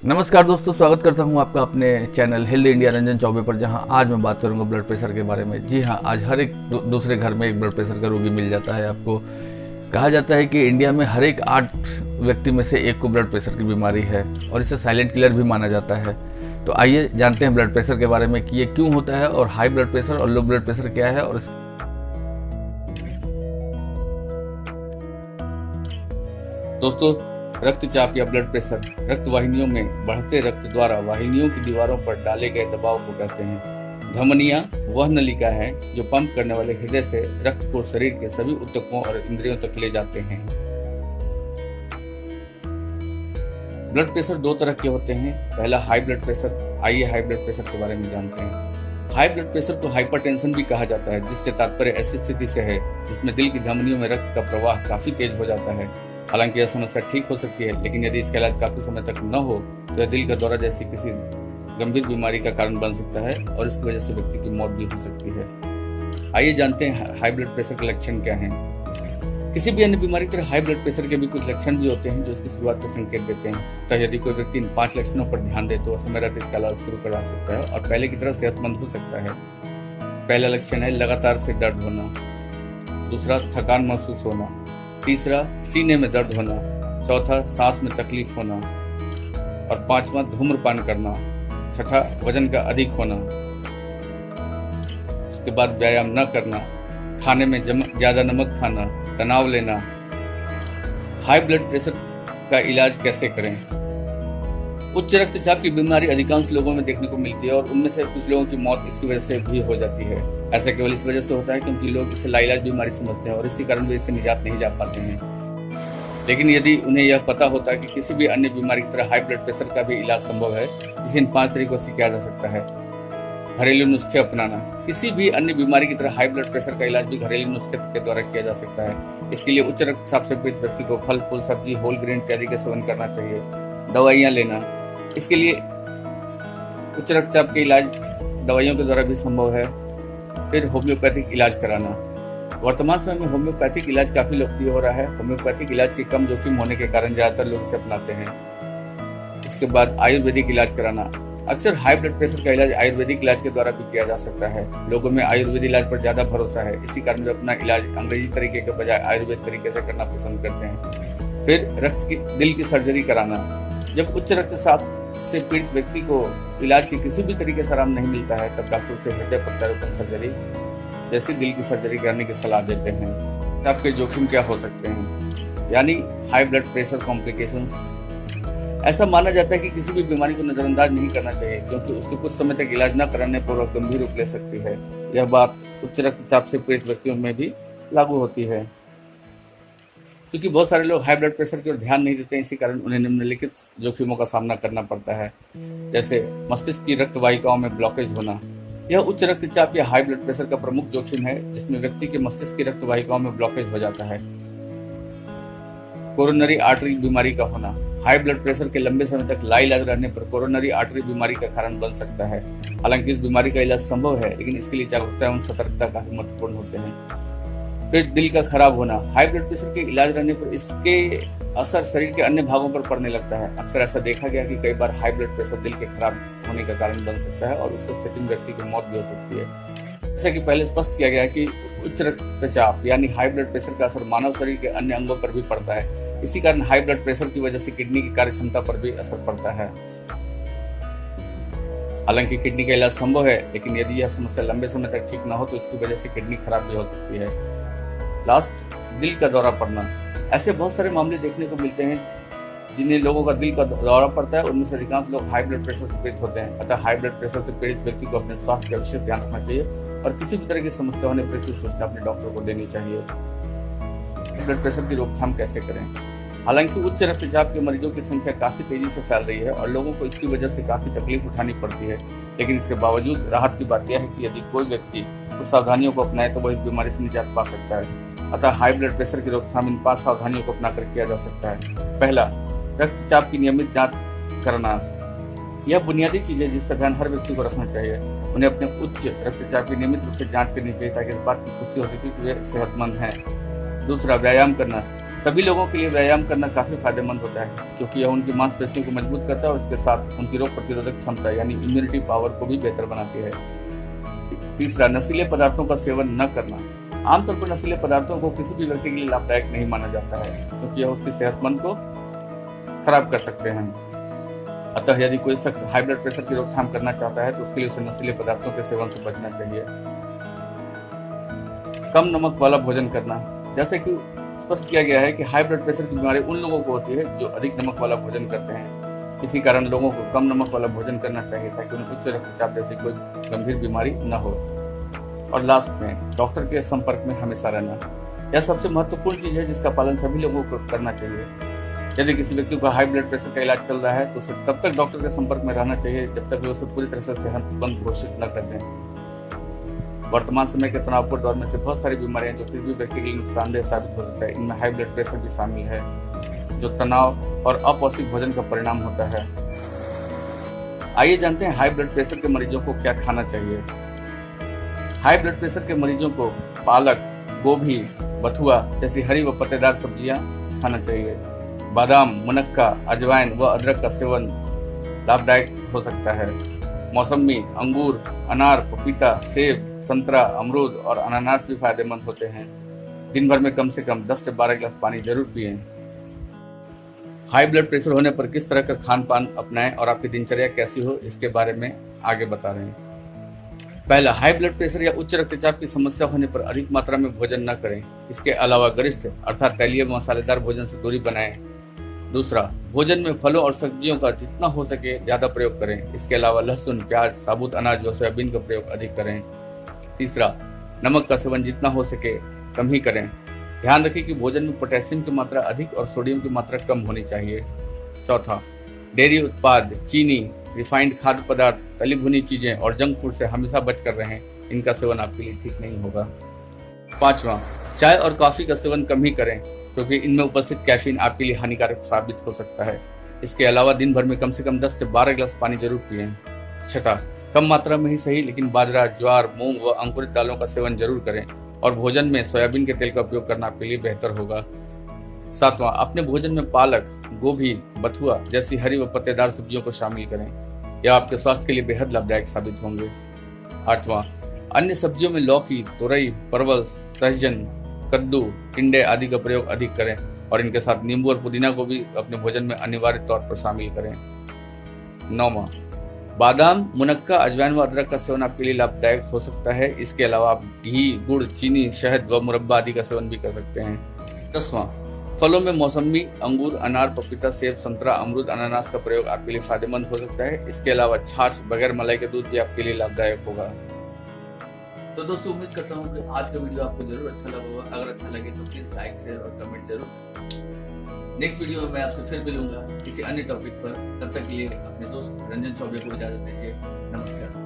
नमस्कार दोस्तों, स्वागत करता हूं आपका अपने channel healthy India Ranjan Choubey पर, जहां आज मैं बात करूंगा ब्लड प्रेशर के बारे में। जी हां, आज हर एक दूसरे घर में एक ब्लड प्रेशर का रोगी मिल जाता है। आपको कहा जाता है कि इंडिया में हर एक 8 व्यक्ति में से एक को ब्लड प्रेशर की बीमारी है और इसे साइलेंट किलर भी माना जाता है। तो आइए जानते हैं ब्लड प्रेशर के बारे में कि ये क्यों होता है और हाई ब्लड प्रेशर और लो ब्लड प्रेशर क्या है। और दोस्तों, रक्तचाप या ब्लड प्रेशर रक्त वाहिनियों में बढ़ते रक्त द्वारा वाहिनियों की दीवारों पर डाले गए दबाव को कहते हैं। धमनियां वह नलिका है जो पंप करने वाले हृदय से रक्त को शरीर के सभी ऊतकों और इंद्रियों तक ले जाते हैं। ब्लड प्रेशर दो तरह के होते हैं। पहला हाई ब्लड प्रेशर। आइए हाई ब्लड प्रेशर के बारे में जानते हैं। हाई ब्लड प्रेशर को हाइपरटेंशन भी कहा जाता है, जिससे तात्पर्य ऐसी स्थिति से है जिसमें दिल की धमनियों में रक्त का प्रवाह काफी तेज हो जाता है। हालांकि यह समस्या ठीक हो सकती है, लेकिन यदि इसका इलाज काफी समय तक न हो तो यह दिल का दौरा जैसी किसी गंभीर बीमारी का कारण बन सकता है और इसकी वजह से व्यक्ति की मौत भी हो सकती है। आइए जानते हैं हाई ब्लड प्रेशर के लक्षण क्या हैं। किसी भी अन्य बीमारी की तरह हाई ब्लड प्रेशर के भी कुछ लक्षण भी होते हैं जो इसकी शुरुआत के संकेत देते हैं। तो यदि कोई व्यक्ति इन 5 लक्षणों पर ध्यान दे तो समय रहते इसका इलाज शुरू करा सकता है और पहले की तरह सेहतमंद हो सकता है। पहला लक्षण है लगातार से दर्द होना। दूसरा, थकान महसूस होना। तीसरा, सीने में दर्द होना। चौथा, सांस में तकलीफ होना। और 5वां, धूम्रपान करना। छठा, वजन का अधिक होना। उसके बाद व्यायाम न करना, खाने में ज्यादा नमक खाना, तनाव लेना। हाई ब्लड प्रेशर का इलाज कैसे करें? उच्च रक्तचाप की बीमारी अधिकांश लोगों में देखने को मिलती है और उनमें से कुछ लोगों की मौत इसकी वजह से भी हो जाती है। ऐसा केवल इस वजह से होता है क्योंकि लोग इसे लाइलाज बीमारी समझते हैं और इसी कारण वे इससे निजात नहीं जा पाते हैं। लेकिन यदि उन्हें यह पता होता कि किसी भी अन्य बीमारी की तरह हाई ब्लड प्रेशर का भी इलाज संभव है, जिसे इन 5 तरीकों से किया जा सकता है। घरेलू नुस्खे अपनाना। किसी भी अन्य बीमारी की तरह हाई ब्लड प्रेशर का इलाज भी घरेलू नुस्खे के द्वारा किया जा सकता है। इसके लिए उच्च रक्तचाप से पीड़ित व्यक्ति को फल फूल सब्जी होल ग्रेन इत्यादि का सेवन करना चाहिए। दवाइयाँ लेना। इसके लिए उच्च रक्तचाप के इलाज दवाइयों के द्वारा भी संभव है। फिर होम्योपैथिक इलाज कराना। वर्तमान समय में होम्योपैथिक इलाज काफी लोकप्रिय हो रहा है। होम्योपैथिक इलाज के कम जोखिम होने के कारण ज्यादातर लोग इसे अपनाते हैं। इसके बाद आयुर्वेदिक इलाज कराना। अक्सर हाई ब्लड प्रेशर का इलाज आयुर्वेदिक इलाज के द्वारा भी किया जा सकता है। लोगों में आयुर्वेदिक इलाज पर ज्यादा भरोसा है, इसी कारण वे अपना इलाज अंग्रेजी तरीके के बजाय आयुर्वेद तरीके से करना पसंद करते हैं। फिर दिल की सर्जरी कराना। जब उच्च रक्तचाप से पीड़ित व्यक्ति को इलाज के किसी भी तरीके से आराम नहीं मिलता है, तब डॉक्टर उसे हृदय प्रत्यारोपण सर्जरी जैसी दिल की सर्जरी करने की सलाह देते हैं। आपके जोखिम क्या हो सकते हैं, यानी हाई ब्लड प्रेशर कॉम्प्लिकेशंस। ऐसा माना जाता है कि किसी भी बीमारी को नजरअंदाज नहीं करना चाहिए, क्योंकि उसके कुछ समय तक इलाज न कराने पर वह गंभीर रूप ले सकती है। यह बात उच्च रक्तचाप से पीड़ित व्यक्तियों में भी लागू होती है। क्योंकि बहुत सारे लोग हाई ब्लड प्रेशर की ओर ध्यान नहीं देते हैं, इसी कारण उन्हें निम्नलिखित जोखिमों का सामना करना पड़ता है। जैसे मस्तिष्क की रक्त वाहिकाओं में ब्लॉकेज होना। यह उच्च रक्तचाप या हाई ब्लड प्रेशर का प्रमुख जोखिम है, जिसमें व्यक्ति के मस्तिष्क की रक्त वाहिकाओं में ब्लॉकेज हो जाता है। कोरोनरी आर्टरी बीमारी का होना। हाई ब्लड प्रेशर के लंबे समय तक लाइलाज रहने पर कोरोनरी आर्टरी बीमारी का कारण बन सकता है। हालांकि इस बीमारी का इलाज संभव है, लेकिन इसके लिए जागरूकता एवं सतर्कता काफी महत्वपूर्ण होते हैं। फिर दिल का खराब होना। हाई ब्लड प्रेशर के इलाज रहने पर इसके असर शरीर के अन्य भागों पर पड़ने लगता है। अक्सर ऐसा देखा गया कि कई बार हाई ब्लड प्रेशर दिल के खराब होने का कारण बन सकता है और उससे स्थिति में व्यक्ति की मौत भी हो सकती है। जैसा कि पहले स्पष्ट किया गया कि उच्च रक्तचाप यानी हाई ब्लड प्रेशर का असर मानव शरीर के अन्य अंगों पर भी पड़ता है। इसी कारण हाई ब्लड प्रेशर की वजह से किडनी की कार्य क्षमता पर भी असर पड़ता है। हालांकि किडनी का इलाज संभव है, लेकिन यदि यह समस्या लंबे समय तक ठीक न हो तो इसकी वजह से किडनी खराब भी हो सकती है। लास्ट, दिल का दौरा पड़ना। ऐसे बहुत सारे मामले देखने को मिलते हैं जिन्हें लोगों का दिल का दौरा पड़ता है। उनमें से अधिकांश लोग हाई ब्लड प्रेशर से पीड़ित होते हैं। अतः हाई ब्लड प्रेशर से पीड़ित व्यक्ति को अपने स्वास्थ्य का विशेष ध्यान रखना चाहिए और किसी भी तरह की समस्या होने पर इसकी सूचना अपने डॉक्टर को देनी चाहिए। ब्लड प्रेशर की रोकथाम कैसे करें? हालांकि उच्च रक्तचाप के मरीजों की संख्या काफी तेजी से फैल रही है और लोगों को इसकी वजह से काफी तकलीफ उठानी पड़ती है, लेकिन इसके बावजूद राहत की बात यह है कि यदि कोई व्यक्ति कुछ सावधानियों को अपनाए तो वह इस बीमारी से निजात पा सकता है। अतः हाई ब्लड प्रेशर की रोकथाम इन 5 सावधानियों को अपनाकर किया जा सकता है। पहला, रक्तचाप की नियमित जांच करना। यह बुनियादी चीज है जिसका ध्यान हर व्यक्ति को रखना चाहिए। उन्हें अपने उच्च रक्तचाप की नियमित रूप से जांच करनी चाहिए ताकि इस बात की पुष्टि हो सके कि वे सेहतमंद हैं। दूसरा, व्यायाम करना। सभी लोगों के लिए व्यायाम करना काफी फायदेमंद होता है, क्योंकि यह उनकी मांसपेशियों को मजबूत करता है और इसके साथ उनकी रोग प्रतिरोधक क्षमता यानी इम्यूनिटी पावर को भी बेहतर बनाती है। तीसरा, नशीले पदार्थों का सेवन न करना। आमतौर पर नशीले पदार्थों को किसी भी व्यक्ति के लिए लाभदायक नहीं माना जाता है, क्योंकि यह उसकी सेहतमंद को खराब कर सकते हैं। अतः यदि कोई शख्स हाई ब्लड प्रेशर की रोकथाम करना चाहता है तो उसके लिए उसे नशीले पदार्थों के सेवन से बचना चाहिए। कम नमक वाला भोजन करना। जैसे कि स्पष्ट किया गया है कि हाई ब्लड प्रेशर की बीमारी उन लोगों को होती है जो अधिक नमक वाला भोजन करते हैं। इसी कारण लोगों को कम नमक वाला भोजन करना चाहिए ताकि उन्हें उच्च रक्तचाप जैसी कोई गंभीर बीमारी न हो। और लास्ट में, डॉक्टर के संपर्क में हमेशा रहना। यह सबसे महत्वपूर्ण चीज है जिसका पालन सभी लोगों को करना चाहिए। यदि किसी व्यक्ति को हाई ब्लड प्रेशर का इलाज चल रहा है तो उसे तब तक डॉक्टर के संपर्क में रहना चाहिए जब तक वे उसे पूरी तरह से सेहतमंद घोषित न कर दें। वर्तमान समय के तनावपूर्ण दौर में से बहुत सारी बीमारियां जो किसी भी व्यक्ति के लिए नुकसानदेह साबित हो सकता है, इनमें हाई ब्लड प्रेशर भी शामिल है, जो तनाव और अपौष्टिक भोजन का परिणाम होता है। आइए जानते हैं हाई ब्लड प्रेशर के मरीजों को क्या खाना चाहिए। हाई ब्लड प्रेशर के मरीजों को पालक, गोभी, बथुआ जैसी हरी व पत्तेदार सब्जियां खाना चाहिए। बादाम, मुनक्का, अजवाइन व अदरक का सेवन लाभदायक हो सकता है। मौसमी, अंगूर, अनार, पपीता, सेब, संतरा, अमरूद और अनानास भी फायदेमंद होते हैं। दिन भर में कम से कम 10 से 12 गिलास पानी जरूर पिएं। हाई ब्लड प्रेशर होने पर किस तरह का खान पान अपनाएं और आपकी दिनचर्या कैसी हो, इसके बारे में आगे बता रहे हैं। पहला, हाई ब्लड प्रेशर या उच्च रक्तचाप की समस्या होने पर अधिक मात्रा में भोजन न करें। इसके अलावा गरिष्ठ अर्थात तैलीय मसालेदार भोजन से दूरी बनाएं। दूसरा, भोजन में फलों और सब्जियों का जितना हो सके ज्यादा प्रयोग करें। इसके अलावा लहसुन, प्याज, साबुत अनाज व सोयाबीन का प्रयोग अधिक करें। तीसरा, नमक का सेवन जितना हो सके कम ही करें। ध्यान रखें कि भोजन में पोटेशियम की मात्रा अधिक और सोडियम की मात्रा कम होनी चाहिए। चौथा, डेयरी उत्पाद, चीनी, रिफाइंड खाद्य पदार्थ, तली भुनी चीजें और जंक फूड से हमेशा बच कर रहें। इनका सेवन आपके लिए ठीक नहीं होगा। पांचवा, चाय और कॉफी का सेवन कम ही करें, क्योंकि इनमें उपस्थित कैफीन आपके लिए हानिकारक साबित हो सकता है। इसके अलावा दिन भर में कम से कम 10 से 12 गिलास पानी जरूर पिएं। छठा, कम मात्रा में ही सही लेकिन बाजरा, ज्वार, मूंग व अंकुरित दालों का सेवन जरूर करें और भोजन में सोयाबीन के तेल का उपयोग करना आपके लिए बेहतर होगा। सातवां, अपने भोजन में पालक, गोभी, बथुआ जैसी हरी व पत्तेदार सब्जियों को शामिल करें। यह आपके स्वास्थ्य के लिए बेहद लाभदायक साबित होंगे। आठवां, अन्य सब्जियों में लौकी, तुरई, परवल, सहजन, कद्दू, टिंडे आदि का प्रयोग अधिक करें और इनके साथ नींबू और पुदीना को भी अपने भोजन में अनिवार्य तौर पर शामिल करें। नौवां, बादाम, मुनक्का, अजवाइन व अदरक का सेवन आपके लिए लाभदायक हो सकता है। इसके अलावा आप घी, गुड़, चीनी, शहद व मुरब्बा आदि का सेवन भी कर सकते हैं। 10वां, फलों में मौसमी, अंगूर, अनार, पपीता, सेब, संतरा, अमरूद, अनानास का प्रयोग आपके लिए फायदेमंद हो सकता है। इसके अलावा छाछ, बगैर मलाई के दूध भी आपके लिए लाभदायक होगा। तो दोस्तों, उम्मीद करता हूँ कि आज का वीडियो आपको जरूर अच्छा लगा होगा। अगर अच्छा लगे तो प्लीज लाइक, शेयर और कमेंट जरूर। नेक्स्ट वीडियो में मैं आपसे फिर मिलूंगा किसी अन्य टॉपिक पर। तब तक के लिए अपने दोस्त रंजन चौबे को इजाजत दीजिए। नमस्कार।